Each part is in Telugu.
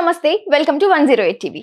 నమస్తే welcome to 108 TV.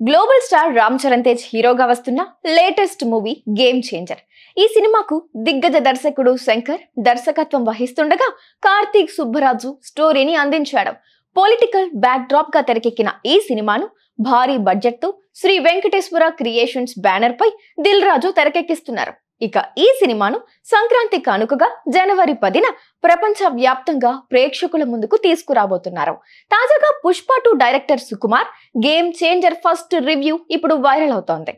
Global star Ram Charan Tej హీరోగా వస్తున్న లేటెస్ట్ మూవీ గేమ్ చేంజర్. ఈ సినిమాకు దిగ్గజ దర్శకుడు శంకర్ దర్శకత్వం వహిస్తుండగా కార్తీక్ సుబ్బరాజు స్టోరీని అందించాడు. పొలిటికల్ బ్యాక్ డ్రాప్ గా తెరకెక్కిన ఈ సినిమాను భారీ బడ్జెట్ తో శ్రీ వెంకటేశ్వర క్రియేషన్స్ బ్యానర్ పై దిల్ రాజు తెరకెక్కిస్తున్నారు. ఇక ఈ సినిమాను సంక్రాంతి కానుకగా జనవరి 10న ప్రపంచ వ్యాప్తంగా ప్రేక్షకుల ముందుకు తీసుకురాబోతున్నారు. తాజాగా Pushpa 2 director Sukumar game changer first review ఇప్పుడు వైరల్ అవుతోంది.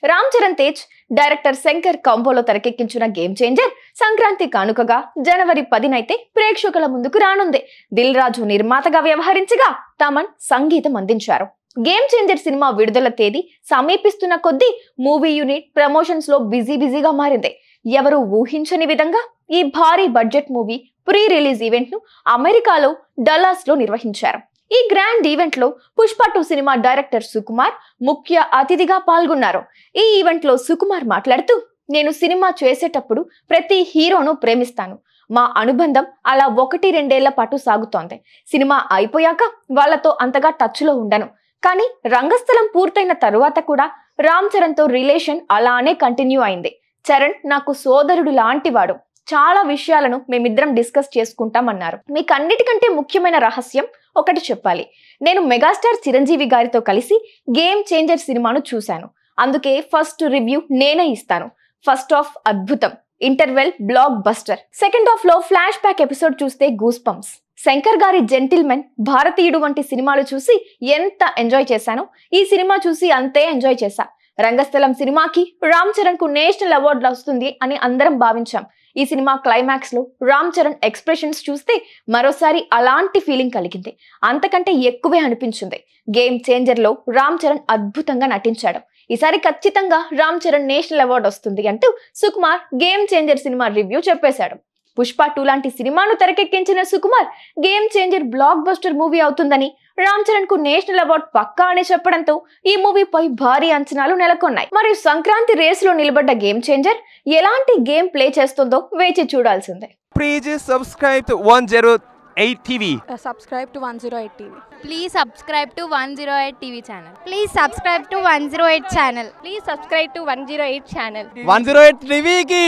రామ్ చరణ్ తేజ్ డైరెక్టర్ శంకర్ కాంబోలో తెరకెక్కించిన గేమ్ చేంజర్ సంక్రాంతి కానుకగా జనవరి 10న అయితే ప్రేక్షకుల ముందుకు రానుంది. దిల్ రాజు నిర్మాతగా వ్యవహరించగా తమన్ సంగీతం అందించారు. గేమ్ చేంజర్ సినిమా విడుదల తేదీ సమీపిస్తున్న కొద్దీ మూవీ యూనిట్ ప్రమోషన్స్ లో బిజీగా మారింది. ఎవరు ఊహించని విధంగా ఈ భారీ budget movie pre release event ను అమెరికాలో డల్లాస్ లో నిర్వహించారు. ఈ గ్రాండ్ ఈవెంట్ లో పుష్ప 2 సినిమా డైరెక్టర్ సుకుమార్ ముఖ్య అతిథిగా పాల్గొన్నారు. ఈ ఈవెంట్ లో సుకుమార్ మాట్లాడుతూ, నేను సినిమా చేసేటప్పుడు ప్రతి హీరోను ప్రేమిస్తాను. మా అనుబంధం అలా 1-2 పాటు సాగుతోంది. సినిమా అయిపోయాక వాళ్ళతో అంతగా టచ్ లో ఉండను. కానీ రంగస్థలం పూర్తయిన తరువాత కూడా రామ్ చరణ్ తో రిలేషన్ అలానే కంటిన్యూ అయింది. చరణ్ నాకు సోదరుడు లాంటివాడు. చాలా విషయాలను మేమిద్దరం డిస్కస్ చేసుకుంటామన్నారు. మీకు అన్నిటికంటే ముఖ్యమైన రహస్యం ఒకటి చెప్పాలి. నేను మెగాస్టార్ చిరంజీవి గారితో కలిసి గేమ్ చేంజర్ సినిమాను చూశాను. అందుకే ఫస్ట్ రివ్యూ నేనే ఇస్తాను. ఫస్ట్ హాఫ్ అద్భుతం, interval block buster, second half లో ఫ్లాష్ బ్యాక్ ఎపిసోడ్ చూస్తే గూస్ బంప్స్. శంకర్ గారి జెంటిల్మెన్, భారతీయుడు వంటి సినిమాలు చూసి ఎంత ఎంజాయ్ చేశానో ఈ సినిమా చూసి అంతే ఎంజాయ్ చేశా. రంగస్థలం సినిమాకి రామ్ చరణ్ కు నేషనల్ అవార్డు వస్తుంది అని అందరం భావించాం. ఈ సినిమా క్లైమాక్స్ లో రామ్ చరణ్ ఎక్స్ప్రెషన్స్ చూస్తే మరోసారి అలాంటి ఫీలింగ్ కలిగింది. అంతకంటే ఎక్కువే అనిపించింది. గేమ్ చేంజర్ లో రామ్ చరణ్ అద్భుతంగా నటించాడు. ఈసారి ఖచ్చితంగా రామ్ చరణ్ నేషనల్ అవార్డు వస్తుంది అంటూ Sukumar game changer cinema review చెప్పేశాడు. పుష్ప 2 లాంటి సినిమాను తెరకెక్కించిన Sukumar game changer block buster movie అవుతుందని, రామ్ చరణ్ కు నేషనల్ అవార్డు పక్కా అని చెప్పడంతో ఈ మూవీపై భారీ అంచనాలు నెలకొన్నాయి. మరియు సంక్రాంతి రేసులో నిలబడ్డ గేమ్ చేంజర్ ఎలాంటి గేమ్ ప్లే చేస్తుందో వేచి చూడాల్సిందే. Please subscribe to 108 TV. Subscribe to 108 TV. Please subscribe to 108 TV channel. Please subscribe to 108 channel. Please subscribe to 108 channel. 108 TV ki